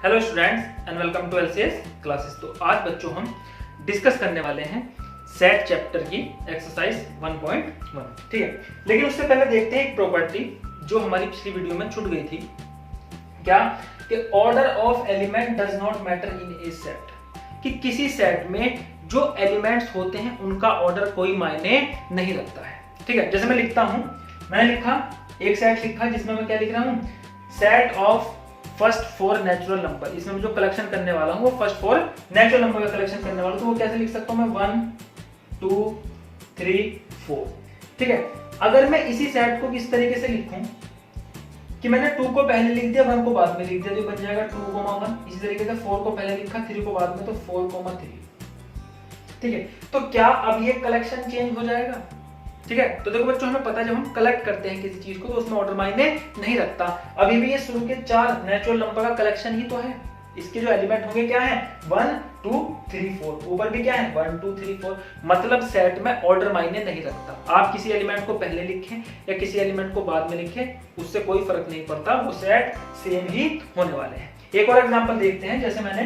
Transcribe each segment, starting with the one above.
Hello students and welcome to LCS classes. तो आज बच्चों हम डिस्कस करने वाले हैं सेट चैप्टर की एक्सरसाइज 1.1। ठीक है, लेकिन उससे पहले देखते हैं एक प्रॉपर्टी जो हमारी पिछली वीडियो में छूट गई थी। क्या कि order of element does not matter in A set, कि किसी सेट में जो एलिमेंट्स होते हैं उनका ऑर्डर कोई मायने नहीं रखता है। ठीक है, जैसे मैं लिखता हूं, मैंने लिखा एक सेट लिखा जिसमें मैं क्या लिख रहा हूं, set of first 4 natural number. इसमें मैं जो कलेक्शन करने वाला हूं वो फर्स्ट 4 नेचुरल नंबर का कलेक्शन करने वाला हूं। तो वो कैसे लिख सकता हूं मैं, 1 2 3 4। ठीक है, अगर मैं इसी सेट को किस तरीके से लिखूं कि मैंने 2 को पहले लिख दिया, 1 को बाद में लिख दिया, तो बन जाएगा 2, 1। इसी तरीके से 4 को पहले लिखा, 3 को बाद में, तो 4, 3। ठीक है, तो क्या अब ये कलेक्शन चेंज हो जाएगा? ठीक है, तो देखो बच्चों, हमें पता है जब हम कलेक्ट करते हैं किसी चीज को तो उसमें ऑर्डर मायने नहीं रखता। अभी भी ये शुरू के 4 नेचुरल नंबर का कलेक्शन ही तो है। इसके जो एलिमेंट होंगे क्या है, 1 2 3 4। ऊपर भी क्या है, 1 2 3 4। मतलब सेट में ऑर्डर मायने नहीं रखता। आप किसी एलिमेंट को पहले लिखें या किसी एलिमेंट को बाद में लिखें, उससे कोई फर्क नहीं पड़ता, वो सेट सेम ही होने वाले हैं। एक और एग्जांपल देखते हैं। जैसे मैंने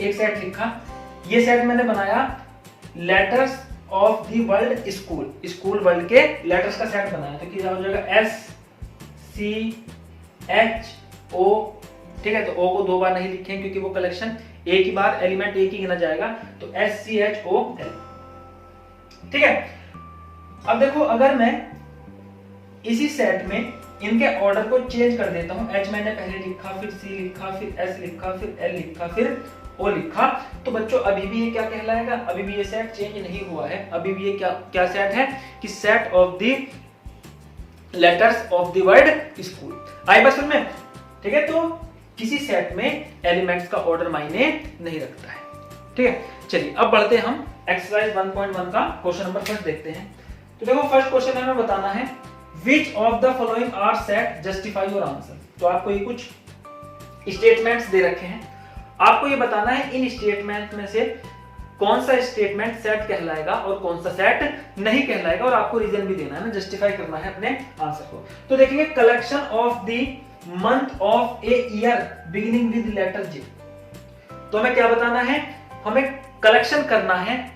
एक सेट लिखा, ये सेट मैंने बनाया letters of the world school, school world के लेटर्स का सेट बनाया। तो क्या हो जाएगा, SCHO। ठीक है, तो O को 2 बार नहीं लिखें क्योंकि वो कलेक्शन एक ही बार, एलिमेंट एक ही गिना जाएगा, तो SCHOL। ठीक है, अब देखो अगर मैं इसी सेट में इनके ऑर्डर को चेंज कर देता हूं, H मैंने पहले लिखा, फिर C लिखा, फिर S लिखा, फिर L लिखा, फिर O लिखा, तो बच्चों अभी भी ये क्या कहलाएगा, अभी भी ये सेट चेंज नहीं हुआ है। अभी भी ये क्या सेट है कि set of the letters of the word school. आई बस में। ठीक है, तो किसी सेट में एलिमेंट्स का ऑर्डर मायने नहीं रखता है। ठीक है, चलिए अब बढ़ते हैं हम एक्सरसाइज 1.1 का क्वेश्चन नंबर फर्स्ट देखते हैं। तो देखो फर्स्ट क्वेश्चन में हमें बताना है which of the following are set justify your answer. तो आपको ये कुछ स्टेटमेंट्स दे रखे हैं, आपको ये बताना है इन स्टेटमेंट में से कौन सा स्टेटमेंट सेट कहलाएगा और कौन सा सेट नहीं कहलाएगा, और आपको रीजन भी देना है ना, जस्टिफाई करना है अपने आंसर को। तो देखेंगे collection of the month of a year beginning with letter J. तो हमें क्या बताना है, हमें कलेक्शन करना है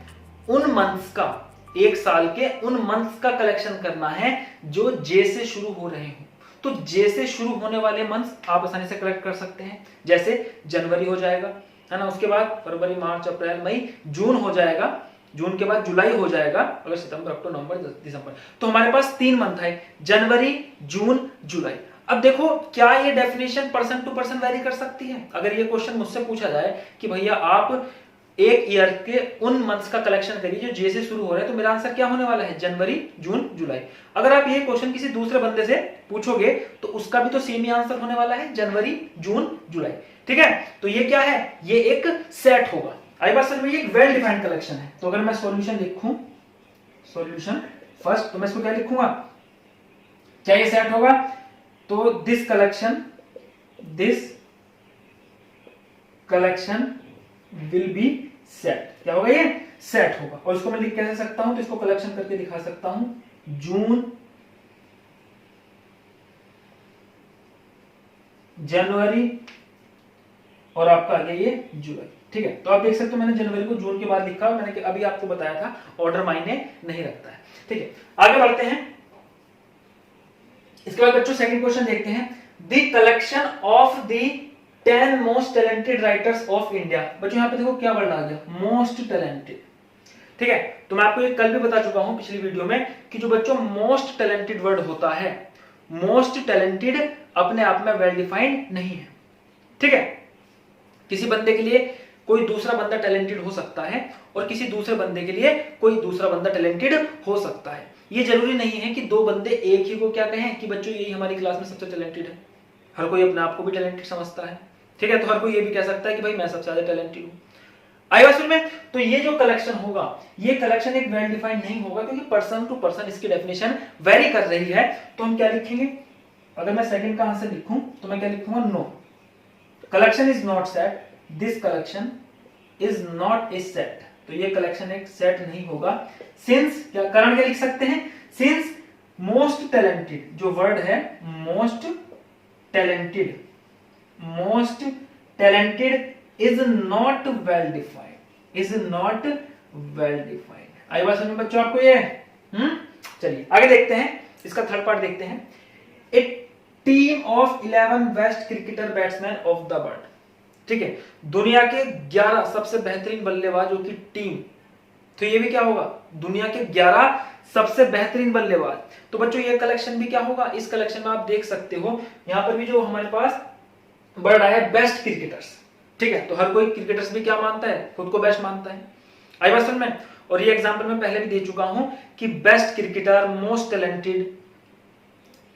उन मंथ्स का, एक साल के उन मंथ्स का कलेक्शन करना है जो जे से शुरू हो रहे हो। तो जे से शुरू होने वाले मंथ्स आप आसानी से कलेक्ट कर सकते हैं। जैसे जनवरी हो जाएगा, है ना, उसके बाद फरवरी, मार्च, अप्रैल, मई, जून हो जाएगा, जून के बाद जुलाई हो जाएगा, अगर सितंबर, अक्टूबर, नवंबर, दिसंबर। तो हमारे पास 3 मंथ है, जनवरी, जून, जुलाई। अब देखो क्या ये definition person to person vary कर सकती है। अगर ये क्वेश्चन मुझसे पूछा जाए कि भैया आप एक ईयर के उन मंथ्स का कलेक्शन करिए जो जे से शुरू हो रहे हैं, तो मेरा आंसर क्या होने वाला है, जनवरी, जून, जुलाई। अगर आप ये क्वेश्चन किसी दूसरे बंदे से पूछोगे तो उसका भी तो सेम ही आंसर होने वाला है, जनवरी, जून, जुलाई। ठीक है, तो ये क्या है, ये एक सेट होगा। आई बात समझ में, ये एक वेल डिफाइंड कलेक्शन है। तो अगर मैं सॉल्यूशन लिखूं, सॉल्यूशन फर्स्ट, तो मैं इसको क्या लिखूंगा, क्या ये सेट होगा, तो this collection will be set. क्या होगा, ये सेट होगा। और इसको मैं लिख कैसे सकता हूं, तो इसको कलेक्शन करके दिखा सकता हूं, जून, जनवरी और आपका आ गया ये जुलाई। ठीक है, तो आप देख सकते हो मैंने जनवरी को जून के बाद लिखा, मैंने अभी आपको बताया था ऑर्डर मायने नहीं रखता है। ठीक है, आगे बढ़ते हैं। इसके बाद बच्चों सेकंड क्वेश्चन देखते हैं, the collection of the 10 most talented writers of India. बच्चों यहाँ पे देखो क्या वर्ड आ गया, मोस्ट टैलेंटेड। ठीक है, तो मैं आपको ये कल भी बता चुका हूं पिछली वीडियो में कि जो बच्चों मोस्ट टैलेंटेड वर्ड होता है, मोस्ट टैलेंटेड अपने आप में वेल डिफाइंड नहीं है। ठीक है, किसी बंदे के लिए कोई दूसरा बंदा टैलेंटेड हो सकता है और किसी दूसरे बंदे के लिए कोई दूसरा बंदा टैलेंटेड हो सकता है। ये जरूरी नहीं है कि 2 बंदे एक ही को क्या कहें कि बच्चों यही हमारी क्लास में सबसे टैलेंटेड है। हर कोई अपने आप को भी टैलेंटेड समझता है। ठीक है, तो हर कोई ये भी कह सकता है कि भाई मैं सबसे ज्यादा टैलेंटेड हूं। आई बात में, तो ये जो कलेक्शन होगा, ये कलेक्शन एक वेल डिफाइंड नहीं होगा क्योंकि पर्सन टू पर्सन इसकी डेफिनेशन वेरी कर रही है। तो हम क्या लिखेंगे, अगर मैं सेकंड का आंसर लिखूं तो मैं क्या लिखूंगा, no, collection is not set, this collection is not a set. तो ये कलेक्शन एक सेट नहीं होगा। सिंस, क्या कारण क्या लिख सकते हैं, सिंस मोस्ट टैलेंटेड, जो वर्ड है most talented, most talented is not well defined, is not well defined. आई बात समझ में बच्चों आपको ये? चलिए आगे देखते हैं, इसका थर्ड पार्ट देखते हैं। A team of 11 best cricketer batsman of the world, ठीक है, दुनिया के 11 सबसे बेहतरीन बल्लेबाजों की टीम। तो ये भी क्या होगा? दुनिया के 11 सबसे बेहतरीन बल्लेबाज। तो बच्चों ये कलेक्शन भी क्या होगा? इस कलेक्शन में आप देख सकते हो यहां पर भी जो हमारे पास वर्ड आया बेस्ट क्रिकेटर्स, ठीक है, तो हर कोई क्रिकेटर्स भी क्या मानता है? खुद को बेस्ट मानता है। आई बात समझ में? और ये एग्जांपल मैं पहले भी दे चुका हूं कि बेस्ट क्रिकेटर, मोस्ट टैलेंटेड,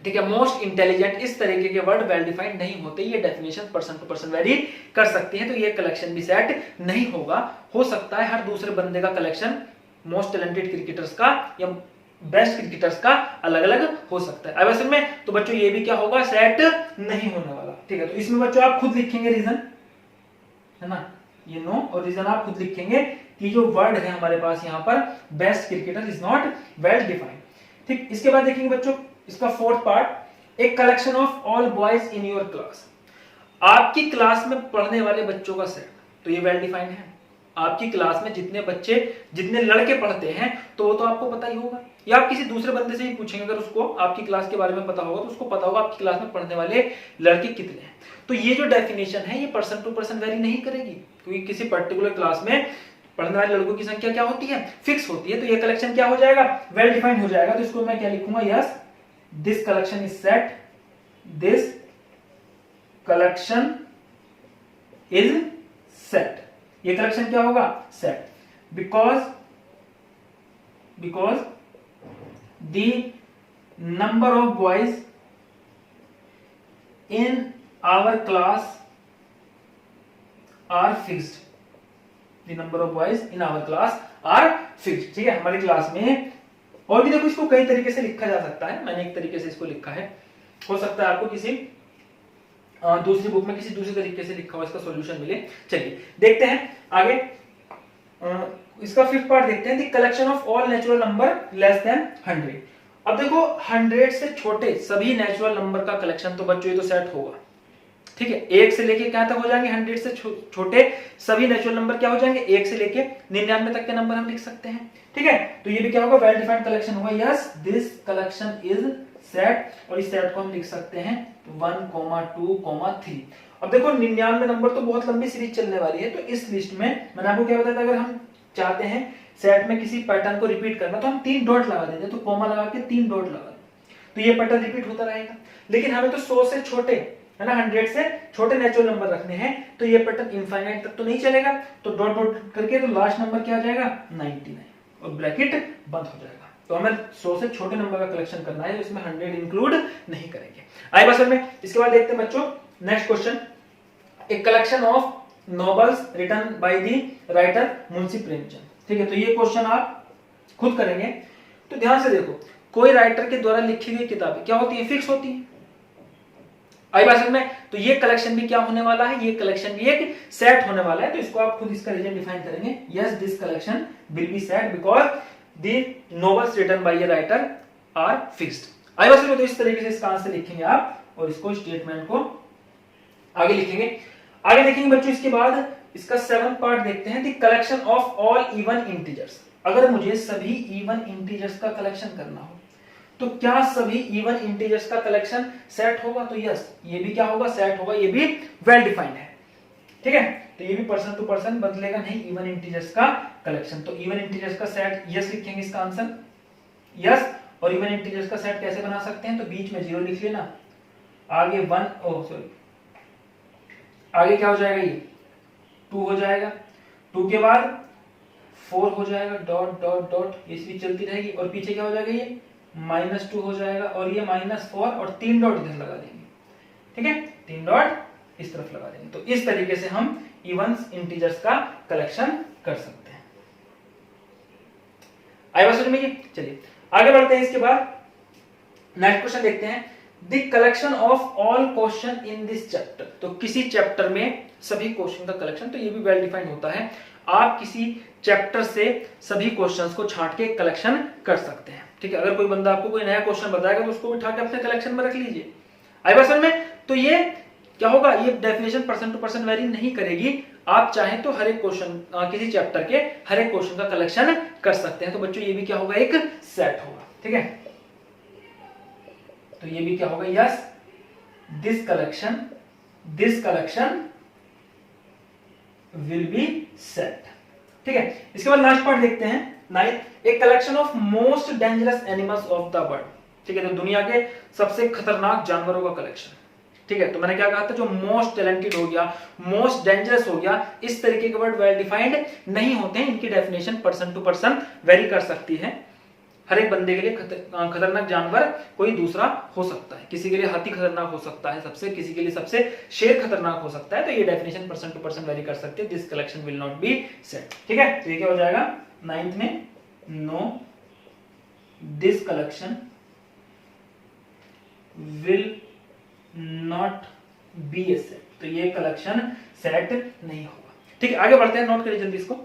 ठीक है, मोस्ट इंटेलिजेंट, इस तरीके के वर्ड वेल डिफाइंड नहीं होते। ये definition person to person vary कर सकती है। तो ये कलेक्शन भी सेट नहीं होगा। हो सकता है हर दूसरे बंदे का कलेक्शन मोस्ट टैलेंटेड क्रिकेटर्स का या बेस्ट क्रिकेटर्स का अलग अलग हो सकता है। अब ऐसे में तो बच्चों ये भी क्या होगा? सेट नहीं होने वाला, ठीक है। तो इसमें बच्चों आप खुद लिखेंगे रीजन, है ना, ये नो, और रीजन आप खुद लिखेंगे कि जो वर्ड है हमारे पास यहाँ पर best cricketer is not well defined, ठीक। इसके बाद देखेंगे बच्चों इसका फोर्थ पार्ट, एक collection of all boys in your class. आपकी क्लास में पढ़ने वाले बच्चों का सेट, तो ये वेल डिफाइंड है। आपकी क्लास में जितने बच्चे, जितने लड़के पढ़ते हैं तो वो तो आपको पता ही होगा, या आप किसी दूसरे बंदे से ही पूछेंगे, अगर उसको आपकी क्लास के बारे में पता होगा तो उसको पता होगा आपकी क्लास में पढ़ने वाले लड़के कितने हैं। तो ये जो डेफिनेशन है ये पर्सन टू पर्सन वेरी नहीं करेगी, क्योंकि किसी पर्टिकुलर क्लास में पढ़ने वाले लड़कों की संख्या क्या होती है? फिक्स होती है। तो ये कलेक्शन क्या हो जाएगा? वेल डिफाइंड हो जाएगा। तो इसको मैं क्या लिखूंगा? Yes, this collection is set, this collection is set. ये कलेक्शन क्या होगा? Set, because the number of boys in our class are fixed, the number of boys in our class are fixed, ठीक है, हमारी क्लास में। और भी देखो इसको कई तरीके से लिखा जा सकता है, मैंने एक तरीके से इसको लिखा है, हो सकता है आपको किसी दूसरी बुक में किसी दूसरे तरीके से लिखा हुआ इसका सॉल्यूशन मिले। चलिए देखते हैं आगे, इसका फिफ्थ पार्ट देखते हैं, the collection of all natural number less than 100। अब देखो 100 से छोटे सभी नेचुरल नंबर का कलेक्शन तो बच्चों ये तो सेट होगा, ठीक है। 1 से लेके क्या तक हो जाएंगे? 100 से छोटे सभी नेचुरल नंबर क्या हो जाएंगे? 1 से लेके 99 तक के नंबर हम लिख सकते हैं, ठीक है। तो ये भी क्या होगा? वेल डिफाइंड कलेक्शन होगा। Yes, this collection is set, और इस सेट को हम लिख सकते हैं 1, 2, 3। अब देखो 99 नंबर तो बहुत लंबी सीरीज चलने वाली है, तो इस लिस्ट में मैंने आपको क्या बताया था, अगर हम चाहते हैं सेट में किसी पैटर्न को रिपीट करना तो हम 3 डॉट लगा देते, तो कोमा लगा के 3 डॉट लगा देते, तो ये पैटर्न रिपीट होता रहेगा। लेकिन हमें तो 100 से छोटे, है ना, 100 से छोटे नेचुरल नंबर रखने हैं, तो ये पैटर्न इनफाइनाइट तक तो नहीं चलेगा, तो डॉट डॉट करके तो लास्ट नंबर क्या आ जाएगा? 99, और ब्रैकेट बंद हो जाएगा। तो हमें 100 से छोटे नंबर का कलेक्शन करना है, इसमें 100 इंक्लूड नहीं करेंगे। आइए बस में इसके बाद देखते हैं बच्चों next question, a collection of novels written by the writer Munshi Premchand, ठीक है। तो ये क्वेश्चन आप खुद करेंगे, तो ध्यान से देखो, कोई राइटर के द्वारा लिखी गई किताबें क्या होती है? फिक्स होती है। आई बात में? तो ये कलेक्शन भी क्या होने वाला है? ये कलेक्शन भी एक सेट होने वाला है। तो इसको आप खुद इसका रीजन डिफाइन करेंगे। Yes, this collection will be set because the novels written by a writer are fixed. आई बात में? तो इस तरीके से इसका आंसर लिखेंगे आप, और इसको स्टेटमेंट को आगे लिखेंगे। आगे देखेंगे बच्चों इसके बाद इसका 7th पार्ट देखते हैं, the collection of all even integers. अगर मुझे सभी इवन इंटीजर्स का कलेक्शन करना हो तो क्या सभी इवन इंटीजर्स का कलेक्शन सेट होगा? तो यस, ये भी क्या होगा? सेट होगा, ये भी वेल डिफाइंड है, ठीक है। तो ये भी पर्सन टू पर्सन बदलेगा नहीं, इवन इंटीजर्स का कलेक्शन। तो इवन इंटीजर्स का सेट यस लिखेंगे इसका आंसर, यस। और इवन इंटीजर्स का सेट कैसे बना सकते हैं? तो बीच में 0 लिख लेना, आगे 1 आगे क्या हो जाएगा? ये 2 हो जाएगा, 2 के बाद 4 हो जाएगा, डॉट डॉट डॉट, ये सीरीज चलती रहेगी, और पीछे क्या हो जाएगा? ये -2 हो जाएगा, और ये -4, और 3 डॉट इधर लगा देंगे, ठीक है, 3 डॉट इस तरफ लगा देंगे। तो इस तरीके से हम इवन इंटीजर्स का कलेक्शन कर सकते हैं। आई बात समझ में? चलिए आगे बढ़ते हैं। इसके बाद नेक्स्ट क्वेश्चन देखते हैं, the collection of all question in this chapter. तो किसी चैप्टर में सभी क्वेश्चन का कलेक्शन, तो ये भी वेल डिफाइंड होता है। आप किसी चैप्टर से सभी क्वेश्चंस को छांट के कलेक्शन कर सकते हैं, ठीक है। अगर कोई बंदा आपको कोई नया क्वेश्चन बताएगा तो उसको उठा के अपने कलेक्शन में रख लीजिए। आई बात समझ में? तो ये क्या होगा, ये definition person to person vary नहीं करेगी। आप चाहें तो हर एक क्वेश्चन किसी चैप्टर के हर एक क्वेश्चन का कलेक्शन कर सकते हैं। तो बच्चों ये भी क्या होगा, एक सेट होगा, ठीक है। तो ये भी क्या होगा, yes this collection will be set, ठीक है। इसके बाद लास्ट पार्ट देखते हैं, 9th, A collection of most dangerous animals of the world, ठीक है। तो दुनिया के सबसे खतरनाक जानवरों का कलेक्शन, ठीक है। तो मैंने क्या कहा था, जो मोस्ट टैलेंटेड हो गया, मोस्ट डेंजरस हो गया, इस तरीके के वर्ड वेल डिफाइंड नहीं होते हैं। इनकी definition person to person vary कर सकती है। हर एक बंदे के लिए खतरनाक जानवर कोई दूसरा हो सकता है। किसी के लिए हाथी खतरनाक हो सकता है सबसे, किसी के लिए सबसे शेर खतरनाक हो सकता है। तो ये definition person to person vary कर सकते हैं। This collection will not be set, ठीक है। तो ये क्या हो जाएगा 9th में, no this collection will not be a set. तो ये कलेक्शन सेट नहीं होगा, ठीक है। आगे बढ़ते हैं, नोट करिए जल्दी इसको।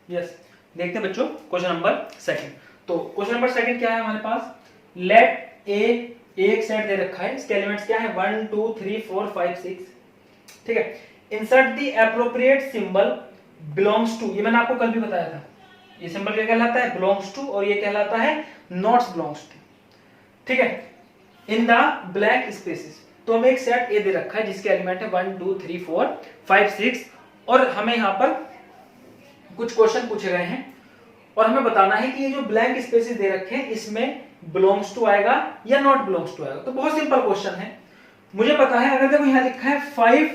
यस, देखते हैं बच्चों क्वेश्चन नंबर 2। तो क्वेश्चन नंबर 2 क्या है हमारे पास, लेट ए, एक सेट दे रखा है, इसके एलिमेंट्स क्या है 1 2 3 4 5 6, ठीक है। Insert the appropriate symbol belongs to, ये मैंने आपको कल भी बताया था, ये सिंबल क्या कहलाता है, बिलोंग्स टू, और ये कहलाता है नॉट्स बिलोंग्स टू, ठीक है, इन द ब्लैंक स्पेसेस। तो हमें एक सेट ए दे रखा है जिसके एलिमेंट है 1 2 3 4 5 6, और हमें यहाँ पर कुछ क्वेश्चन पूछे गए हैं और हमें बताना है कि ये जो ब्लैंक स्पेसेस दे रखे हैं इसमें बिलोंग्स टू आएगा या नॉट बिलोंग्स टू आएगा। तो बहुत सिंपल क्वेश्चन है, मुझे पता है। अगर देखो यहाँ लिखा है 5,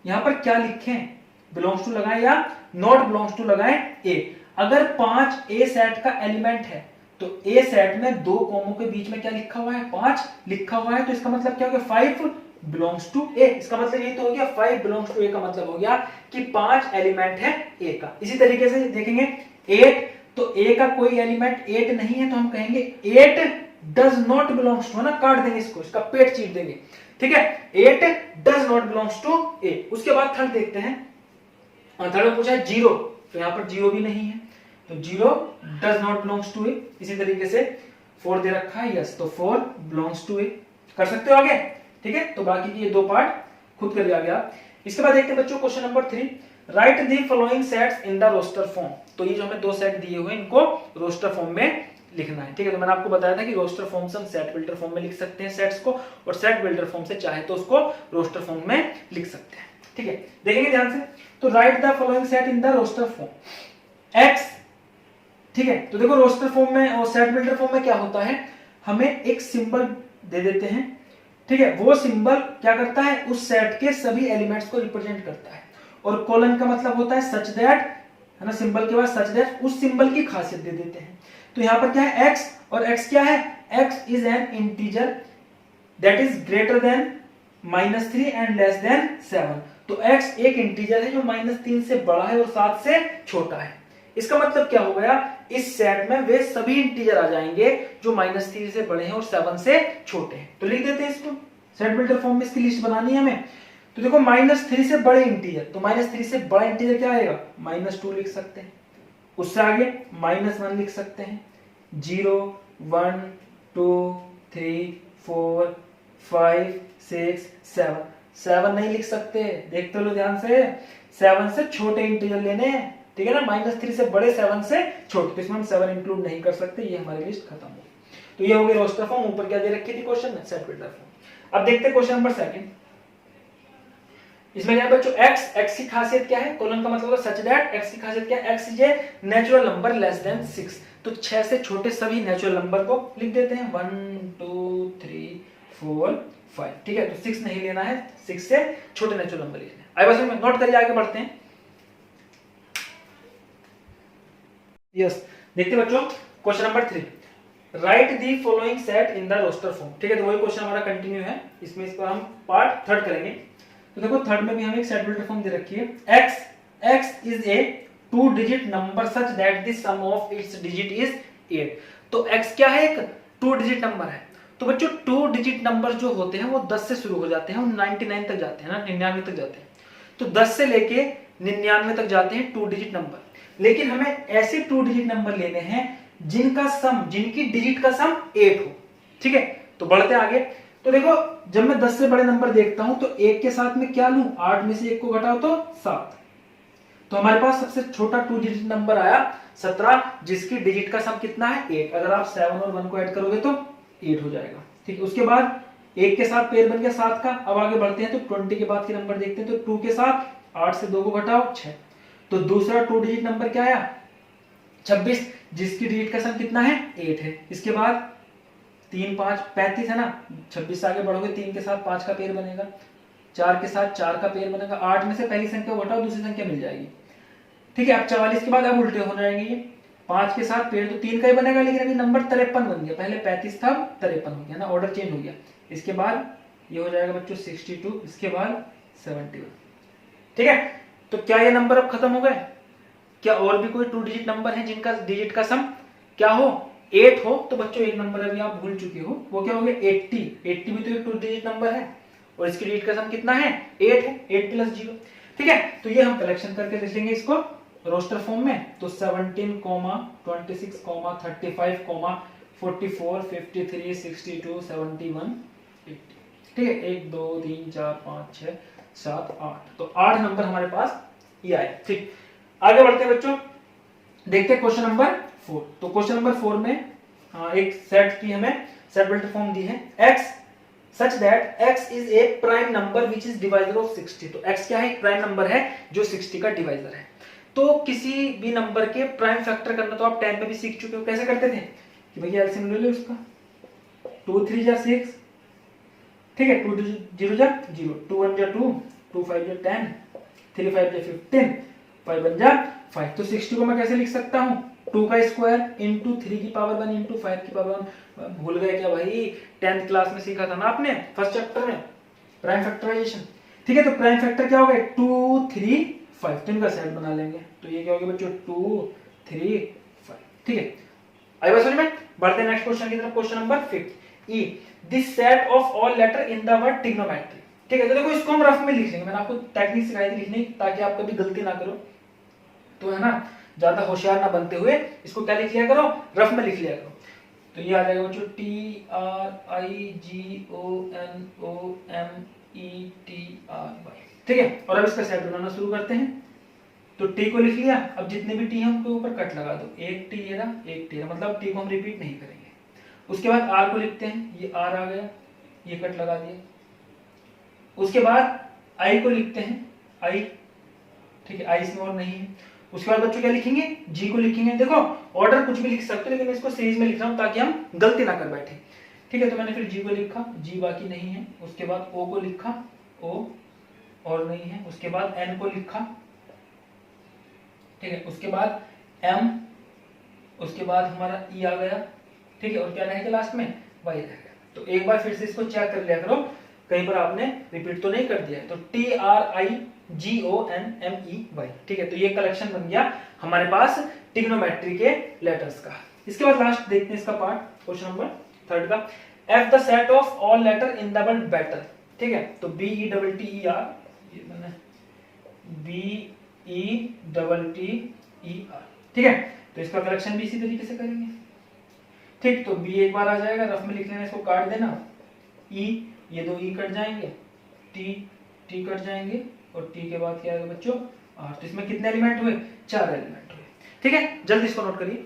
यहाँ पर क्या लिखें, बिलोंग्स टू लगाएं या नॉट बिलोंग्स टू लगाएं ए। अगर 5 ए सेट का एलिमेंट है तो ए सेट में 2 कॉमों के बीच में क्या लिखा हुआ है, 5 लिखा हुआ है। तो इसका मतलब क्या हो गया, 5 बिलोंग्स टू ए। इसका मतलब ये तो हो गया 5 बिलोंग्स टू ए, का मतलब हो गया कि 5 एलिमेंट है ए का। इसी तरीके से देखेंगे 8, तो ए का कोई एलिमेंट 8 नहीं है, तो हम कहेंगे 8 डज नॉट बिलोंग्स टू, है ना, काट देंगे इसको, इसका पेट चीर देंगे, ठीक है। 8 डज नॉट बिलोंग्स टू ए। उसके बाद थर्ड देखते हैं, थर्ड में पूछा है 0, तो यहाँ पर 0 भी नहीं है, तो 0 डज नॉट बिलोंग्स टू ए। इसी तरीके से 4 दे रखा है, यस, तो 4 बिलोंग्स टू ए। कर सकते हो आगे, ठीक है। तो बाकी की ये 2 पार्ट खुद कर लिया गया। इसके बाद देखते हैं बच्चों question number 3, write the following sets in the roster form. तो ये जो हमें 2 सेट दिए हुए हैं इनको रोस्टर फॉर्म में लिखना है, ठीक है। तो मैंने आपको बताया था कि रोस्टर फॉर्म से हम सेट बिल्डर फॉर्म में लिख सकते हैं सेट्स को, और सेट बिल्डर फॉर्म से चाहे तो उसको रोस्टर फॉर्म में लिख सकते हैं, ठीक है। देखेंगे ध्यान से, तो write the following set in the roster form x, ठीक है। तो देखो रोस्टर फॉर्म में और सेट बिल्डर फॉर्म में क्या होता है, हमें एक सिंबल दे देते हैं, ठीक है। वो सिंबल क्या करता है, उस सेट के सभी एलिमेंट्स को रिप्रेजेंट करता है, और कॉलन का मतलब होता है सच दैट, है ना, सिंबल के बाद सच दैट, उस सिंबल की खासियत दे देते हैं। तो यहाँ पर क्या है x, और x क्या है, x is an integer that is greater then -3 and less than 7। तो x एक इंटीजर है जो -3 से बड़ा है और 7 से छोटा है। इसका मतलब क्या हो गया, इस सेट में वे सभी इंटीजर आ जाएंगे जो -3 से बड़े हैं और 7 से छोटे हैं। तो लिख देते हैं इसको, सेट बिल्डर फॉर्म में इसकी लिस्ट बनानी है हमें। तो देखो -3 से बड़े इंटीजर, तो -3 से बड़ा इंटीजर क्या आएगा, -2 लिख सकते हैं। उससे आगे -1 लिख सकते हैं, 0 1 2 3 4 5 6 7। 7 नहीं लिख सकते, देखते लो ध्यान से, 7 से छोटे इंटीजर लेने हैं, ठीक है ना। -3 से बड़े, 7 से छोटे, तो इसमें हम 7 इंक्लूड नहीं कर सकते। ये हमारी लिस्ट खत्म हो गई। तो ये हो गई रोस्टर फॉर्म। ऊपर क्या दे रखी थी क्वेश्चन में, सेट बिल्डर फॉर्म। अब देखते हैं क्वेश्चन नंबर 2। इसमें क्या बच्चों, x की खासियत क्या है, कॉलन का मतलब सच दैट, x की खासियत क्या है, x is a natural number less than 6। तो 6 से छोटे सभी नेचुरल नंबर को लिख देते हैं, 1 2 3 4 5, ठीक है। तो 6 नहीं लेना है, 6 से छोटे नेचुरल नंबर लेने हैं। आई बस में नोट करिए, आगे बढ़ते हैं। यस, देखते बच्चों question number 3, write the following set in the roster form, ठीक है। तो वही क्वेश्चन हमारा कंटिन्यू है, इसमें इस पर हम पार्ट 3 करेंगे। तो देखो थर्ड में भी हमें एक सेट बिल्डर फॉर्म दे रखी है, x is a 2 digit number such that the sum of its digit is 8। तो x क्या है, एक 2 डिजिट नंबर है। तो बच्चों 2 डिजिट नंबर जो होते हैं वो 10 से शुरू हो जाते हैं, वो 99 तक जाते हैं ना, 99 तक जाते हैं। तो 10 से लेके 99 तक जाते हैं 2 डिजिट नंबर। लेकिन हमें ऐसे 2 डिजिट नंबर लेने हैं जिनका सम, जिनकी डिजिट का सम 8 हो, ठीक है, तो बढ़ते आगे। तो देखो जब मैं 10 से बड़े नंबर देखता हूं तो 1 के साथ में क्या लूं, 8 में से 1 को घटाओ तो 7। तो हमारे पास सबसे छोटा 2 डिजिट नंबर आया 17, जिसकी डिजिट का सम कितना है 8। अगर आप 7 और 1 को ऐड करोगे तो 8 हो जाएगा। ठीक है, उसके बाद 1 के साथ पेयर बन गया 7 का। अब आगे बढ़ते हैं तो 20 के बाद के नंबर देखते हैं। तो 2 के साथ 8 से 2 को घटाओ 6। तो दूसरा 2 डिजिट नंबर क्या आया 26, जिसकी डिजिट का सम कितना है 8 है। इसके बाद 3 5 35 है ना, 26 से आगे बढ़ोगे 3 के साथ 5 का पेयर बनेगा, 4 के साथ 4 का पेयर बनेगा, 8 में से पहली संख्या घटाओ दूसरी संख्या मिल जाएगी। ठीक है, अब 44 के बाद अब उल्टे हो जाएंगे ये, 5 के साथ पेयर तो 3 का ही बनेगा, लेकिन अभी नंबर 53 बन गया, पहले 35 था 53 हो गया ना, ऑर्डर चेंज हो गया। इसके बाद ये हो जाएगा बच्चों 62, इसके बाद 71। ठीक है, तो क्या ये नंबर अब खत्म हो गए? क्या और भी कोई 2 डिजिट नंबर है जिनका डिजिट का सम क्या हो 8 हो? तो बच्चों एक नंबर अभी आप भूल चुके हो, वो क्या हो गया 80। 80 भी तो एक 2 डिजिट नंबर है और इसकी डिजिट का सम कितना है 8 है, 8 प्लस 0। ठीक है, तो ये हम कलेक्शन करके लिख लेंगे इसको रोस्टर फॉर्म में। तो 17, 26, 35, 44, 53, 62, 71, 80। ठीक है, 1 2 3 4 5 6 7 8, तो 8 नंबर हमारे पास ये आए। ठीक, आगे बढ़ते हैं बच्चों, देखते हैं क्वेश्चन नंबर 4। तो क्वेश्चन नंबर 4 में एक सेट की हमें सेट बिल्डर फॉर्म दी है, x such that x is a prime number which is divisor of 60। तो x क्या है, एक प्राइम नंबर है जो 60 का डिवाइजर है। तो किसी भी नंबर के प्राइम फैक्टर करना तो आप 10 में भी सीख चुके हो, कैसे करते थे कि भैया एलसीएम ले लो उसका, 2 3 जा 6, ठीक है, 2 0 जा 0, 2 1 जा 2, 2 5 जा 10, 3 5 जा 15, 5 1 जा 5। तो 60 को मैं कैसे लिख सकता हूँ, 2 का स्क्वायर इंटू 3 की पावर 1 इंटू 5 की पावर 1। भूल गए क्या भाई, 10th क्लास में सीखा था ना आपने फर्स्ट चैप्टर में प्राइम फैक्टराइजेशन। ठीक है, तो प्राइम फैक्टर क्या हो गए 2 3 5, तो इनका सेट बना लेंगे। तो ये क्या हो गया बच्चों 2 3 5। ठीक है, आई बात समझ में? बढ़ते हैं नेक्स्ट क्वेश्चन की तरफ। Question number 5 e this set of all letter in the word trigonometry. ठीक है, तो देखो इसको हम रफ में लिख लेंगे, मैंने आपको टेक्निक सिखाई थी लिखने की ताकि आप कभी गलती ना करो, तो है ना, ज्यादा होशियार ना बनते हुए इसको क्या लिख लिया करो, रफ में लिख लिया करो। तो ये आ जाएगा बच्चों TRIGONOMETRY। ठीक है, और अब इसका सेट बनाना शुरू करते हैं। तो टी को लिख लिया, अब जितने भी टी हैं उनके ऊपर कट लगा दो, एक टी है ना, एक टी है, मतलब टी को हम रिपीट नहीं करेंगे। उसके बाद आर को लिखते हैं, ये आर आ गया, ये कट लगा दिया। उसके बाद आई को लिखते हैं, आई, ठीक है, आई इसमें और नहीं है। उसके बाद बच्चों क्या लिखेंगे, जी को लिखेंगे। देखो ऑर्डर कुछ भी लिख सकते हो, लेकिन मैं इसको सीरीज में लिख रहा हूं ताकि हम गलती ना कर बैठे। ठीक है, तो मैंने फिर जी को लिखा, जी बाकी नहीं है। उसके बाद ओ को लिखा, ओ और नहीं है। उसके बाद एन को लिखा, ठीक है, उसके बाद एम, उसके बाद हमारा ई आ गया। ठीक है, और क्या रहेगा लास्ट में, वाई रहेगा। तो एक बार फिर से इसको चेक कर लिया करो, कहीं पर आपने रिपीट तो नहीं कर दिया है। तो TRIGONMEY। ठीक है, तो ये कलेक्शन बन गया हमारे पास ट्रिग्नोमेट्री के लेटर्स का। इसके बाद लास्ट देखते हैं इसका पार्ट, क्वेश्चन नंबर 3 का, F the set of all letter in the word better. ठीक है, तो BETTER, ये बना BETTER। ठीक है, तो इसका कलेक्शन भी इसी तरीके से करेंगे। ठीक, तो बी एक बार आ जाएगा, रफ में लिख लेना, इसको काट देना, ई, ये दो ई कट जाएंगे, टी टी कट जाएंगे, और टी के बाद क्या आएगा बच्चों आर। तो इसमें कितने एलिमेंट हुए, 4 एलिमेंट हुए। ठीक है, जल्दी इसको नोट करिए।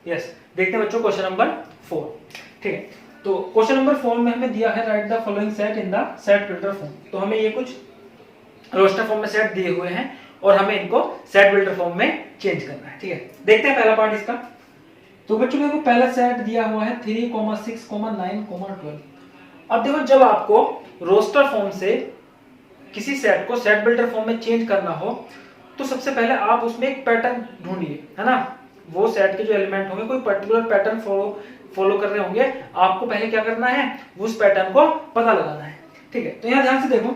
यस, देखते हैं बच्चों क्वेश्चन नंबर 4। ठीक है, तो क्वेश्चन नंबर 4 में हमें दिया है right the following set in the set builder form. तो हमें ये कुछ रोस्टर फॉर्म में सेट दिए हुए हैं और हमें इनको सेट बिल्डर फॉर्म में चेंज करना है। ठीक है, देखते हैं पहला पार्ट इसका। तो बच्चों देखो पहला सेट दिया हुआ है 3, 6, 9, 12। अब देखो जब आपको रोस्टर फॉर्म से किसी सेट को सेट बिल्डर फॉर्म में चेंज करना हो तो सबसे पहले आप उसमें एक पैटर्न ढूंढिए, है ना। वो सेट के जो एलिमेंट होंगे कोई पर्टिकुलर पैटर्न फॉलो कर रहे होंगे, आपको पहले क्या करना है, उस पैटर्न को पता लगाना है। ठीक है, तो यहाँ ध्यान से देखो,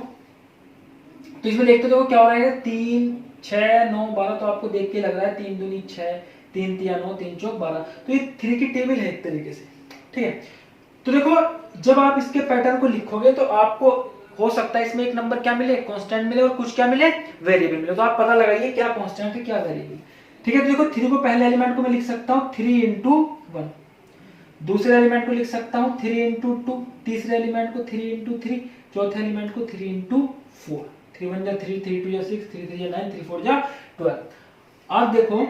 तो इसमें देखते देखो क्या हो रहा है, 3 6 9 12। तो आपको देख के लग रहा है 3 दूनी 6, 3 3 9, 3 4 12। तो ये 3 की टेबल है एक तरीके से। ठीक है, तो देखो जब आप इसके पैटर्न को लिखोगे तो आपको हो सकता है इसमें एक नंबर क्या मिले, कांस्टेंट मिले, और कुछ क्या मिले, वेरिएबल मिले। तो आप पता लगाइए क्या कांस्टेंट है क्या वेरिएबल। ठीक है, तो देखो 3 को पहले एलिमेंट को मैं लिख सकता हूँ 3 इंटू 1, दूसरे एलिमेंट को लिख सकता हूँ 3 इंटू 2, तीसरे एलिमेंट को 3 इंटू 3, चौथे एलिमेंट को 3 इंटू 4, 3 1 जा 3, 3 2 जा 6, 3 3 जा 9, 3 4 जा 12। अब देखो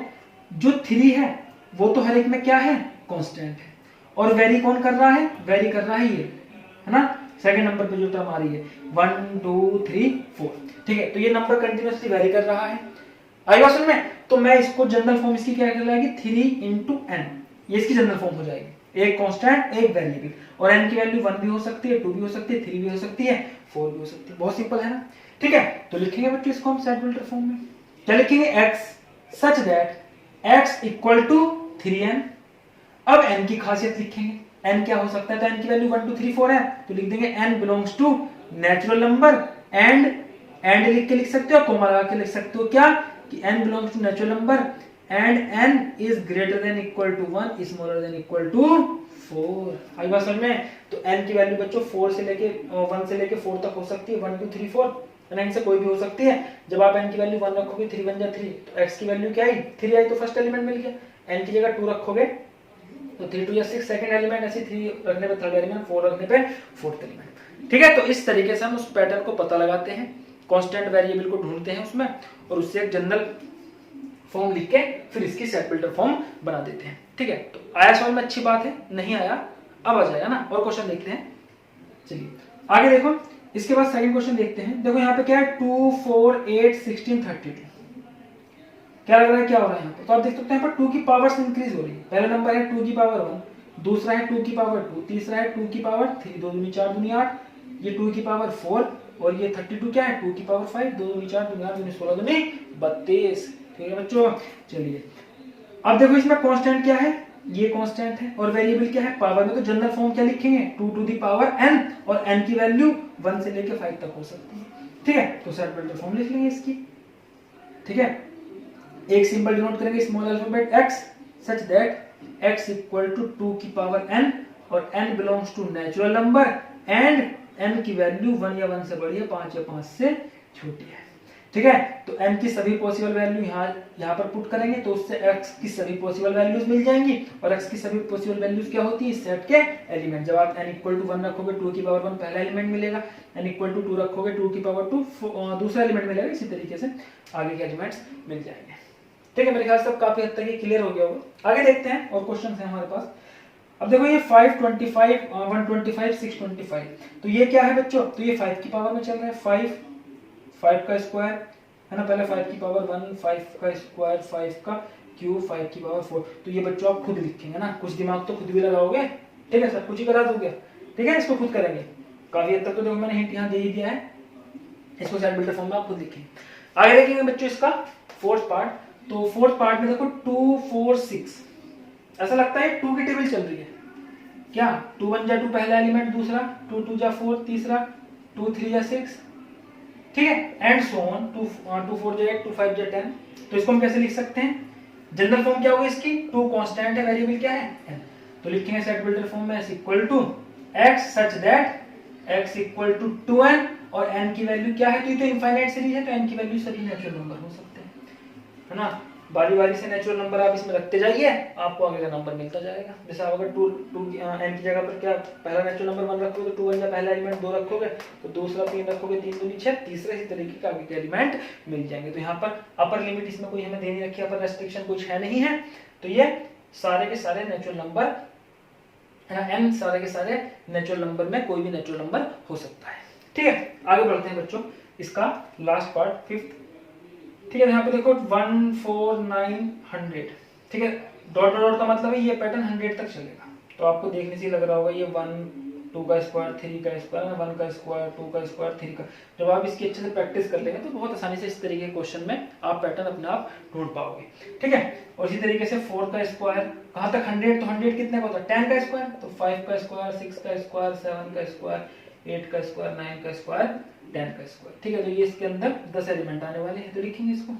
जो 3 है वो तो हर एक में क्या है, कांस्टेंट है, और वेरी कौन कर रहा है, वेरी कर रहा है ये, है ना, सेकंड नंबर पे जो टर्म आ रही है 1 2 3 4, ठीक है, तो ये नंबर कंटिन्यूअसली वेरी कर रहा है। आई बात समझ में? तो मैं इसको जनरल फॉर्म इसकी क्या कहलाएगी, 3 इंटू n, ये इसकी जनरल फॉर्म हो जाएगी, एक कांस्टेंट एक वेरिएबल, और n की वैल्यू 1 भी हो सकती है, 2 भी हो सकती है, 3 भी हो सकती है, 4 भी हो सकती है, बहुत सिंपल है ना। ठीक है, तो लिखेंगे बच्चों इसको हम सेट बिल्डर फॉर्म में, क्या लिखेंगे, x such that x equal to 3n। अब n की खासियत लिखेंगे, n क्या हो सकता है, तो n की वैल्यू 1 2 3 4 है, तो लिख देंगे n belongs to natural number, and लिख के लिख सकते हो, कोमा लगा के लिख सकते हो क्या, कि n belongs to natural number and n is greater than equal to 1 smaller than equal to 4। आई बात समझ में? तो n की वैल्यू बच्चों 4 से लेके 1 से लेके 4 तक हो सकती है, 1 2 3 4, n से कोई भी हो सकती है। जब आप n की वैल्यू 1 रखोगे 3 1 जा 3, तो x की वैल्यू क्या आई, 3 आई, तो फर्स्ट एलिमेंट मिल गया। n की जगह 2 रखोगे तो 3 2 जा 6 सेकंड एलिमेंट, ऐसे 3 रखने पे थर्ड एलिमेंट, 4 रखने पे फोर्थ एलिमेंट। ठीक है, तो इस तरीके से हम उस पैटर्न को पता लगाते हैं, कांस्टेंट वेरिएबल को ढूंढते हैं उसमें, और उससे एक जनरल फॉर्म लिख के फिर इसकी सेट बिल्डर फॉर्म बना देते हैं। ठीक है, तो आया समझ में? अच्छी बात है, नहीं आया अब आ जाएगा ना। और क्वेश्चन देखते हैं, चलिए आगे देखो, इसके बाद सेकंड क्वेश्चन देखते हैं। देखो यहाँ पे क्या है, 2 4 8 16 32, क्या लग रहा है, क्या हो रहा है यहाँ पे, तो आप देख सकते हैं यहाँ पर 2 की पावर्स इंक्रीज हो रही है। पहला नंबर है 2 की पावर 1, दूसरा है 2 की पावर 2, तीसरा है 2 की पावर 3, 2 दूनी 4 दूनी 8, ये 2 की पावर 4, और ये 32 क्या है, 2 की पावर 5, 2 दूनी 4 दूनी 8 दूनी 16 दूनी 32। ठीक है बच्चों, चलिए अब देखो इसमें कांस्टेंट क्या है, ये कांस्टेंट है, और वेरिएबल क्या है, पावर में, तो जनरल फॉर्म क्या लिखेंगे, 2 टू द पावर n, और n की वैल्यू 1 से लेके 5 तक हो सकती है। ठीक है, तो सेट बिल्डर फॉर्म लिख लेंगे इसकी। ठीक है, एक सिंबल डिनोट करेंगे small alphabet x such that x equal to 2 की पावर n, और n belongs to natural number, and n की वैल्यू 1 या 1 से बड़ी है, 5 या 5 से छोटी है। ठीक है, तो n की सभी पॉसिबल वैल्यू यहाँ पर पुट करेंगे, तो उससे x की सभी पॉसिबल वैल्यूज मिल जाएंगी, और x की सभी पॉसिबल वैल्यूज क्या होती है, इस सेट के एलिमेंट। जब आप n इक्वल टू 1 रखोगे 2 की पावर 1 पहला एलिमेंट मिलेगा, n इक्वल टू 2 रखोगे 2 की पावर 2 दूसरा एलिमेंट मिलेगा, इसी तरीके से आगे के एलिमेंट्स मिल जाएंगे। ठीक है, मेरे ख्याल से अब काफी हद तक ये क्लियर हो गया होगा। आगे देखते हैं और क्वेश्चन है हमारे पास। अब देखो ये 5 25 125 625, तो ये क्या है बच्चों, तो ये 5 की पावर में चल रहा है, 5 का स्क्वायर है ना, पहले 5 की पावर 1, 5 का स्क्वायर 5 का क्यूब 5 की पावर 4, तो ये बच्चों आप खुद लिखेंगे ना, कुछ दिमाग तो खुद भी लगाओगे। ठीक है, सब कुछ ही करा दोगे। ठीक है, इसको खुद करेंगे, काफी हद तक तो देखो मैंने हिंट यहाँ दे ही दिया है, इसको सेट बिल्डर फॉर्म में आप खुद लिखेंगे। आगे देखेंगे बच्चों इसका फोर्थ पार्ट, तो फोर्थ पार्ट में देखो 2 4 6, ऐसा लगता है 2 की टेबल चल रही है क्या, 2 1 जा 2 पहला एलिमेंट, दूसरा 2 2 जा 4, तीसरा 2 3 जा 6, ठीक है, एंड सो ऑन, 2 4 जा 8, 2 5 जा 10। तो इसको हम कैसे लिख सकते हैं, जनरल फॉर्म क्या होगी इसकी, 2 कांस्टेंट है, वेरिएबल क्या है n, तो लिखेंगे सेट बिल्डर फॉर्म में s equal to x such that x equal to 2n, और n की वैल्यू क्या है, तो ये तो इनफाइनाइट सीरीज है, तो n की वैल्यू सभी नेचुरल नंबर हो सकते हैं, है ना, बारी बारी से नेचुरल नंबर आप इसमें रखते जाइए, आपको आगे का नंबर मिलता जाएगा। जैसे आप अगर 2 n की जगह पर क्या पहला नेचुरल नंबर 1 रखोगे, तो 2 1 पहला एलिमेंट 2 रखोगे, तो दूसरा 3 रखोगे, 3 दूनी 6, तीसरे इसी तरीके के आगे के एलिमेंट मिल जाएंगे। तो यहाँ पर अपर लिमिट इसमें कोई हमें देनी रखी, अपर रेस्ट्रिक्शन कुछ है नहीं है, तो ये सारे के सारे नेचुरल नंबर n, सारे के सारे नेचुरल नंबर में कोई भी नेचुरल नंबर हो सकता है। ठीक है, आगे बढ़ते हैं बच्चों, इसका लास्ट पार्ट फिफ्थ। ठीक है, यहाँ पे देखो 1 4 9 100, ठीक है, डॉट डॉट का मतलब है ये पैटर्न 100 तक चलेगा, तो आपको देखने से लग रहा होगा ये 1 2 का स्क्वायर 3 का स्क्वायर 1 का स्क्वायर 2 का स्क्वायर 3 का। जब आप इसकी अच्छे से प्रैक्टिस कर लेंगे तो बहुत आसानी से इस तरीके के क्वेश्चन में आप पैटर्न अपने आप ढूंढ पाओगे। ठीक है, और इसी तरीके से 4 का स्क्वायर कहाँ तक 100, तो 100 कितने का होता है 10 का स्क्वायर, तो 5 का स्क्वायर 6 का स्क्वायर 7 का स्क्वायर 8 का स्क्वायर 9 का स्क्वायर 10 का स्क्वायर। ठीक है, तो ये इसके अंदर 10 एलिमेंट आने वाले हैं, तो लिखेंगे इसको।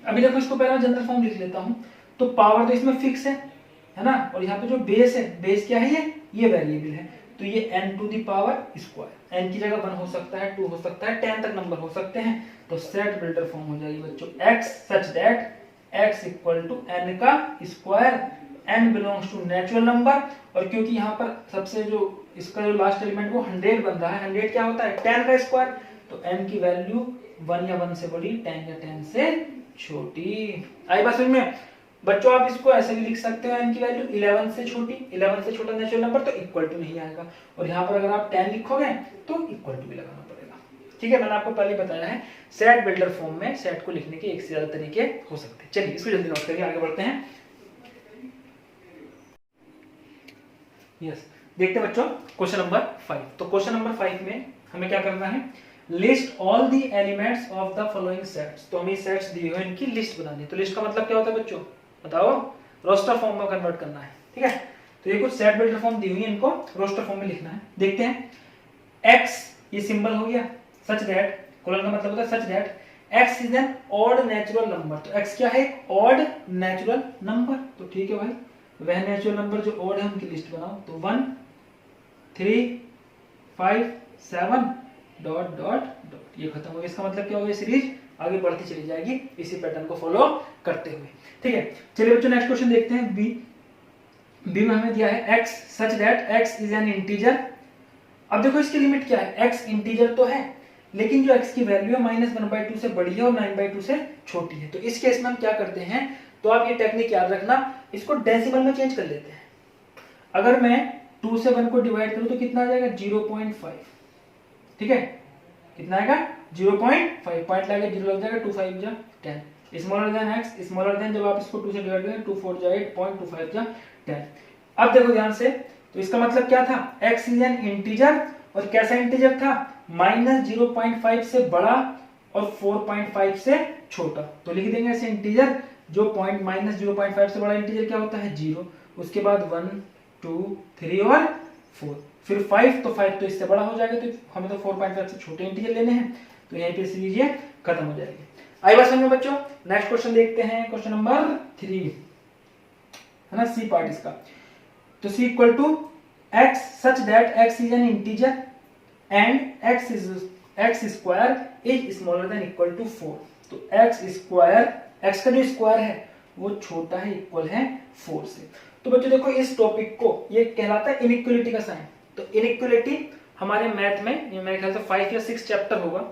अभी देखो इसको पहले जनरल फॉर्म लिख लेता हूं, तो पावर तो इसमें फिक्स है ना, और यहाँ पे जो बेस है, बेस क्या है ये वेरिएबल है, तो ये n to the power square, n की जगह 1 हो सकता है, 2 हो सकता है, 10 तक नंबर हो सकते हैं। तो सेट बिल्डर फॉर्म हो जाएगी बच्चों x such that x equal to n का square, n belongs to natural number, और क्योंकि यहाँ पर सबसे जो इसका जो लास्ट एलिमेंट वो 100 बन रहा है, 100 क्या होता है 10 का स्क्वायर, तो n की वैल्यू 1 या 1 से बड़ी, 10 या 10 से छोटी। आई बात समझ में बच्चों? आप इसको ऐसे भी लिख सकते हो, n की वैल्यू 11 से छोटी, 11 से छोटा नेचुरल नंबर तो इक्वल टू नहीं आएगा, और यहाँ पर अगर आप 10 लिखोगे तो इक्वल टू भी लगाना पड़ेगा। ठीक है, मैंने आपको पहले बताया है सेट बिल्डर फॉर्म में सेट को लिखने के एक से ज्यादा तरीके हो सकते हैं। चलिए इसको जल्दी नोट करिए, आगे बढ़ते हैं। यस, देखते हैं बच्चों क्वेश्चन नंबर 5। तो क्वेश्चन नंबर 5 में हमें क्या करना है, list all the elements of the following sets. तो हमें सेट्स दिए हुए इनकी लिस्ट बनानी है। तो लिस्ट का मतलब क्या होता है बच्चों, बताओ? रोस्टर फॉर्म में कन्वर्ट करना है। ठीक है, तो ये कुछ सेट बिल्डर फॉर्म दी हुई है, इनको रोस्टर फॉर्म में लिखना है। देखते हैं, x ये सिंबल हो गया, सच दैट, कोलन का मतलब होता है सच that x is N odd natural number. तो x क्या है, ऑड नेचुरल नंबर। तो ठीक है भाई, वह नेचुरल नंबर जो ऑड है उनकी लिस्ट बनाओ। तो 1 3 5 7 डॉट डॉट डॉट, ये खत्म हो गया। इसका मतलब क्या हो गया, सीरीज आगे बढ़ती चली जाएगी इसी पैटर्न को फॉलो करते हुए। ठीक है, चलिए बच्चों नेक्स्ट क्वेश्चन देखते हैं। बी में हमें दिया है x such that x is an integer. अब देखो इसकी लिमिट क्या है, x इंटीजर तो है, लेकिन जो x की वैल्यू है -1/2 से बड़ी है और 9/2 से छोटी है। तो इस केस में हम क्या करते हैं, तो आप ये टेक्निक याद रखना, इसको डेसिमल में चेंज कर लेते हैं। अगर मैं 2 से 1 को डिवाइड करूं तो कितना आ जाएगा, 0.5। ठीक है, कितना आएगा 0.5, पॉइंट लगा 0 लग जाएगा, 2 5 जा 10, smaller than x, smaller than जब आप इसको 2 से डिवाइड करें 2 4 जा 8, 0.25 जा 10। अब देखो ध्यान से, तो इसका मतलब क्या था, x इज एन इंटीजर, और कैसा इंटीजर था, -0.5 से बड़ा और 4.5 से छोटा। तो लिख देंगे ऐसे इंटीजर जो -0.5 से बड़ा इंटीजर क्या होता है 0, उसके बाद 1 2 3 और 4, फिर 5, तो 5 तो इससे बड़ा हो जाएगा, तो हमें तो 4.5 से छोटे इंटीजर लेने हैं, तो यहीं पे सीरीज ये खत्म हो जाएगी। आई बात समझ में बच्चों? नेक्स्ट क्वेश्चन देखते हैं, क्वेश्चन नंबर 3 है ना, सी पार्ट इसका। तो c equal to x such that x is an integer and x square is smaller than equal to 4। तो x स्क्वायर, x का जो स्क्वायर है वो छोटा है, इक्वल है 4 से। तो बच्चों देखो इस टॉपिक को ये कहलाता है इनइक्वालिटी का साइन। तो इनइक्वालिटी हमारे मैथ में ये मेरे ख्याल से 5 या 6 चैप्टर होगा।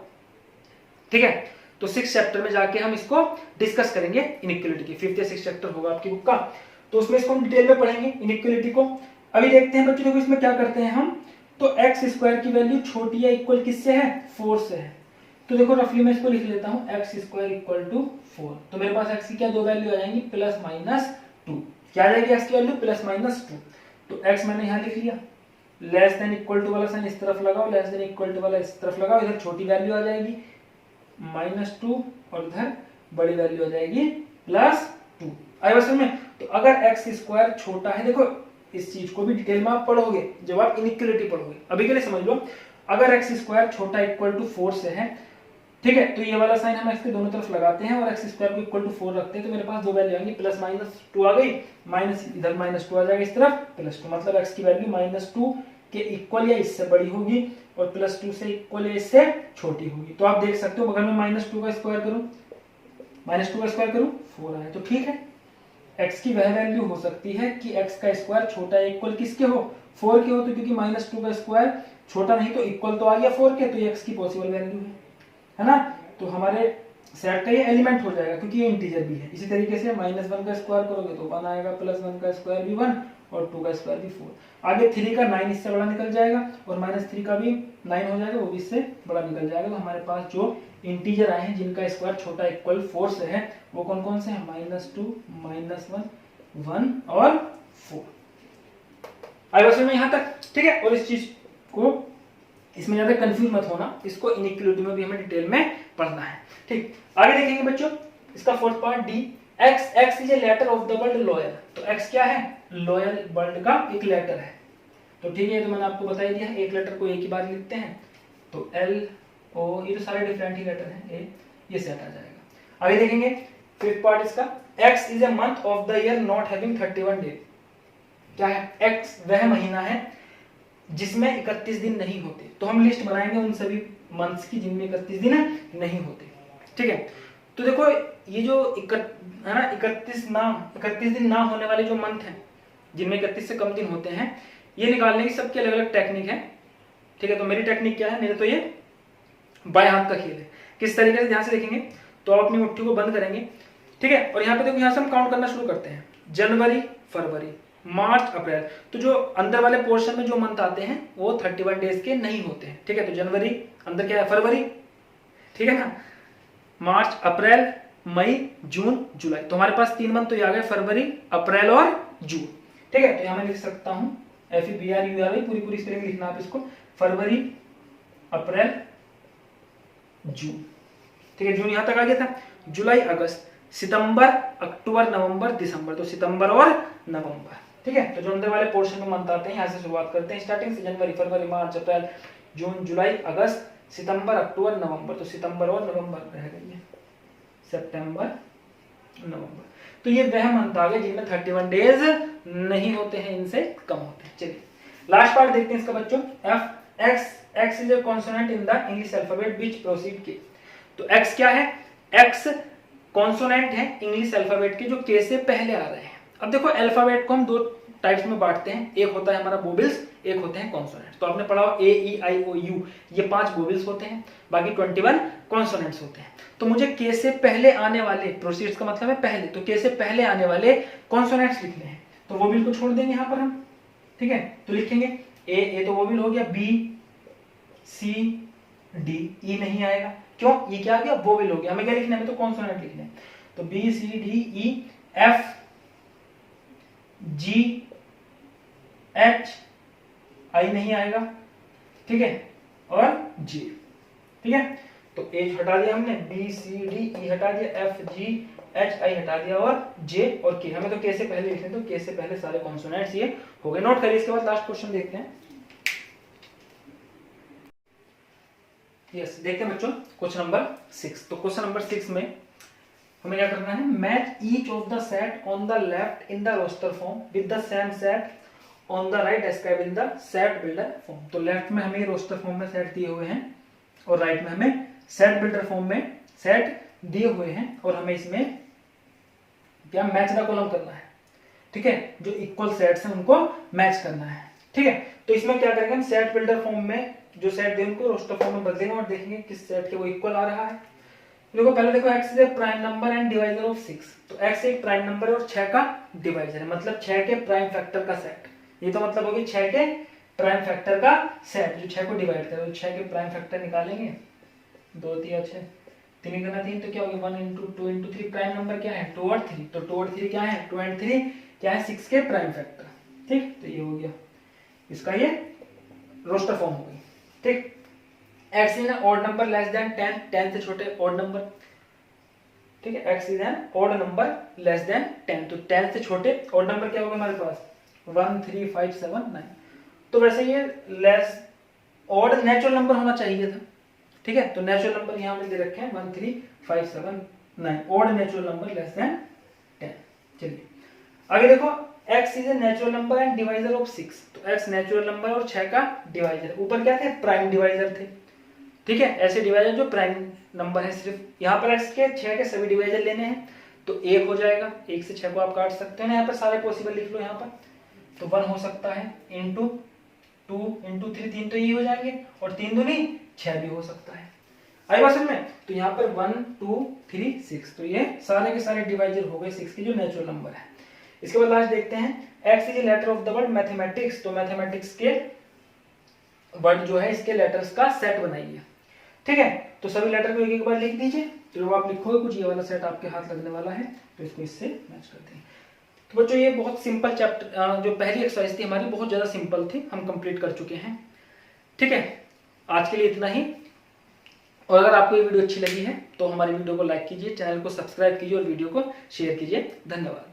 ठीक है, तो 6 चैप्टर में जाके हम इसको डिस्कस करेंगे इनइक्वालिटी की। 5th या 6th चैप्टर होगा आपकी बुक का, तो उसमें इसको हम डिटेल में पढ़ेंगे इनइक्वालिटी को। अभी देखते हैं बच्चों, देखो इसमें क्या करते हैं हम, तो x स्क्वायर की वैल्यू छोटी या इक्वल किससे है, 4 से है। तो देखो रफली मैं इसको लिख लेता हूं, x स्क्वायर इक्वल टू 4। तो मेरे पास x की क्या दो वैल्यू आ जाएंगी, +-2। क्या आ जाएगी x की वैल्यू, +-2। तो x मैंने यहां लिख लिया, लेस देन इक्वल टू वाला साइन इस तरफ लगाओ, लेस देन इक्वल टू वाला इस तरफ लगाओ, इधर छोटी वैल्यू आ जाएगी -2 और इधर बड़ी वैल्यू आ जाएगी +2। आई बात समझ में? तो अगर x स्क्वायर छोटा है, देखो इस चीज को भी डिटेल में आप पढ़ोगे जब आप इनइक्वालिटी पढ़ोगे, अभी के लिए समझ लो। अगर x स्क्वायर छोटा इक्वल टू 4 से है, ठीक है, तो ये वाला साइन हम x के दोनों तरफ लगाते हैं और x स्क्वायर को इक्वल टू 4 रखते हैं, तो मेरे पास दो वैल्यू आएंगी, +-2 आ गई, माइनस इधर -2 आ जाएगा इस तरफ, +2, मतलब x की वैल्यू -2 के इक्वल या इससे बड़ी होगी और +2 से इक्वल या इससे छोटी होगी। तो आप देख सकते हो बगल में -2 का स्क्वायर करूं, -2 का स्क्वायर करूं 4 आए, तो ठीक है, x की वह वैल्यू हो सकती है कि x का स्क्वायर छोटा इक्वल किसके हो, 4 के हो। तो क्योंकि -2 का स्क्वायर छोटा नहीं तो इक्वल तो आ गया 4 के, तो ये x की पॉसिबल वैल्यू है ना। तो हमारे सेट का ये एलिमेंट हो जाएगा क्योंकि ये इंटीजर भी है। इसी तरीके से -1 का स्क्वायर करोगे तो 1 आएगा, +1 का स्क्वायर भी 1 और 2 का स्क्वायर भी 4। आगे 3 का 9 इससे बड़ा निकल जाएगा और -3 का भी 9 हो जाएगा, वो भी इससे बड़ा निकल जाएगा। तो हमारे पास जो इंटीजर आए हैं जिनका स्क्वायर छोटा इक्वल 4 से है वो कौन कौन से हैं, -2 -1 1 और 4। आई बात समझ में यहाँ तक? ठीक है, और इस चीज को इसमें ज्यादा कंफ्यूज मत होना, इसको इनइक्वालिटी में भी हमें डिटेल में पढ़ना है। ठीक, आगे देखेंगे बच्चों इसका fourth part D, x is a letter of the word loyal. तो x क्या है, लॉयल वर्ड का एक लेटर है। तो ठीक है, तो मैंने आपको बता ही दिया, एक लेटर को एक ही बार लिखते हैं, तो L O, ये तो सारे डिफरेंट ही लेटर हैं, ये सेट आ जाएगा। आगे देखेंगे फिफ्थ पार्ट इसका, x is a month of the year not having 31 day. क्या है, x वह महीना है जिसमें 31 दिन नहीं होते, तो हम लिस्ट बनाएंगे उन सभी मंथ्स की जिनमें 31 दिन नहीं होते। ठीक है, तो देखो ये जो है ना 31 दिन ना होने वाले जो मंथ हैं जिनमें 31 से कम दिन होते हैं, ये निकालने की सबकी अलग अलग टेक्निक है। ठीक है, तो मेरी टेक्निक क्या है, मेरे तो ये बाएं हाथ का खेल है। किस तरीके से, ध्यान से देखेंगे तो आप अपनी मुट्ठी को बंद करेंगे। ठीक है, और यहाँ पे देखो, यहाँ से हम काउंट करना शुरू करते हैं, जनवरी, फरवरी, मार्च, अप्रैल। तो जो अंदर वाले पोर्शन में जो मंथ आते हैं वो 31 डेज के नहीं होते हैं। ठीक है, तो जनवरी अंदर क्या है, फरवरी, ठीक है ना, मार्च, अप्रैल, मई, जून, जुलाई। तो हमारे पास 3 मंथ तो ये आ गए, फरवरी, अप्रैल और जून। ठीक है, तो यहां मैं लिख सकता हूं FEBRURY, पूरी स्पेलिंग लिखना आप इसको, फरवरी, अप्रैल, जून। ठीक है, जून यहां तक आ गया था। जुलाई, अगस्त, सितंबर, अक्टूबर, नवंबर, दिसंबर, तो सितंबर और नवंबर। ठीक है, तो जो अंदर वाले पोर्शन में मंथ आते हैं यहां से शुरुआत करते हैं, स्टार्टिंग से जनवरी, फरवरी, मार्च, अप्रैल, जून, जुलाई, अगस्त, सितंबर, अक्टूबर, नवंबर। तो सितंबर और नवंबर रह गई, सितंबर, नवंबर। तो ये वह मंथ आ गए जिनमें 31 डेज नहीं होते हैं, इनसे कम होते हैं। चलिए लास्ट पार्ट देखते हैं इसका बच्चों। X is A consonant in the English alphabet which proceed के। तो X क्या है, X कॉन्सोनेंट है इंग्लिश अल्फाबेट के जो के से पहले आ रहे हैं। अब देखो अल्फाबेट को हम 2 टाइप्स में बांटते हैं, एक होता है हमारा वोवेल्स, एक होते हैं कॉन्सोनेंट्स। तो आपने पढ़ा हो AEIOU, ये 5 वोवेल्स होते हैं, बाकी 21 कॉन्सोनेंट्स होते हैं। तो मुझे के से पहले आने वाले, प्रोसीड्स का मतलब है पहले, तो के से पहले आने वाले कॉन्सोनेंट्स लिखने हैं। तो वोवेल को छोड़ देंगे यहाँ पर हम। ठीक है, तो लिखेंगे ए तो वोवेल हो गया, B C D, E नहीं आएगा, क्यों, ये क्या आ गया, वोवेल हो गया। हमें क्या लिखना है, हमें तो कॉन्सोनेंट लिखना है। तो B C D E F G H I नहीं आएगा, ठीक है, और J। ठीक है, तो H हटा दिया हमने, B C D E हटा दिया, F G H I हटा दिया, और J और K। हमें तो K से पहले लिखने, तो K से पहले सारे कॉन्सोनेंट्स ये हो गए। नोट करिए। इसके बाद लास्ट क्वेश्चन देखते हैं। यस, देखते हैं बच्चों क्वेश्चन नंबर 6। तो क्वेश्चन नंबर 6 में हमें क्या करना है, match each of the set on the left in the roster form with the same set on the right describe in the set builder form. तो लेफ्ट में हमें रोस्टर फॉर्म में सेट दिए हुए हैं और राइट में हमें सेट बिल्डर फॉर्म में सेट दिए हुए हैं, और हमें इसमें क्या मैच द कॉलम करना है। ठीक है, जो इक्वल सेट्स हैं उनको मैच करना है। ठीक है, तो इसमें क्या करेंगे हम, सेट बिल्डर फॉर्म में जो सेट दे उनको रोस्टर फॉर्म में बदलेंगे और देखेंगे किस सेट के वो इक्वल आ रहा है। देखो पहले देखो, x is A prime number and divisor of 6। तो x एक प्राइम नंबर और 6 का डिवाइजर है, मतलब 6 के प्राइम फैक्टर का सेट। ये तो मतलब होगी 6 के प्राइम फैक्टर का सेट जो 6 को डिवाइड करे। तो 6 के प्राइम फैक्टर निकालेंगे, 2 3 6, 3 गुना 3 तो क्या होगी, 1 × 2 × 3। प्राइम नंबर क्या है, 2 और 3। तो 2 और 3 क्या है, 2 और 3 क्या है, 6 के प्राइम फैक्टर। ठीक, तो ये हो गया इसका, ये रोस्टर फॉर्म हो गई। ठीक, x is N odd number less than 10, 10 से छोटे ऑड नंबर। ठीक है, x is N odd number less than 10, तो 10 से छोटे ऑड नंबर क्या होगा हमारे पास, 1 3 5 7 9। तो वैसे ये लेस ऑड नेचुरल नंबर होना चाहिए था। ठीक है, तो नेचुरल नंबर यहां में दे रखे हैं 1 3 5 7 9, odd natural number less than 10। चलिए आगे देखो, x is a natural number and divisor of 6। तो x नेचुरल नंबर और 6 का डिवाइजर। ऊपर क्या थे, प्राइम डिवाइजर थे। ठीक है, ऐसे डिवाइजर जो प्राइम नंबर है, सिर्फ यहाँ पर x के 6 के सभी डिवाइजर लेने हैं, तो 1 हो जाएगा। 1 से 6 को आप काट सकते हैं ना, यहाँ पर सारे पॉसिबल लिख लो। यहाँ पर तो 1 हो सकता है, इंटू 2 × 3, 3 तो ये हो जाएंगे, और 3 दूनी 6 भी हो सकता है। आई बात समझ में। तो यहाँ पर 1 2 3 6, तो ये सारे के सारे डिवाइजर हो गए 6 की जो नेचुरल नंबर है। इसके बाद लास्ट देखते हैं, x is a letter of the word mathematics. तो मैथमेटिक्स के वर्ड जो है इसके लेटर्स का सेट बनाइए। ठीक है, तो सभी लेटर को एक एक बार लिख दीजिए। तो जब आप लिखोगे कुछ ये वाला सेट आपके हाथ लगने वाला है, तो इसको इससे मैच करते हैं। तो बच्चों ये बहुत सिंपल चैप्टर, जो पहली एक्सरसाइज थी हमारी बहुत ज्यादा सिंपल थी, हम कंप्लीट कर चुके हैं। ठीक है, आज के लिए इतना ही। और अगर आपको ये वीडियो अच्छी लगी है तो हमारी वीडियो को लाइक कीजिए, चैनल को सब्सक्राइब कीजिए और वीडियो को शेयर कीजिए। धन्यवाद।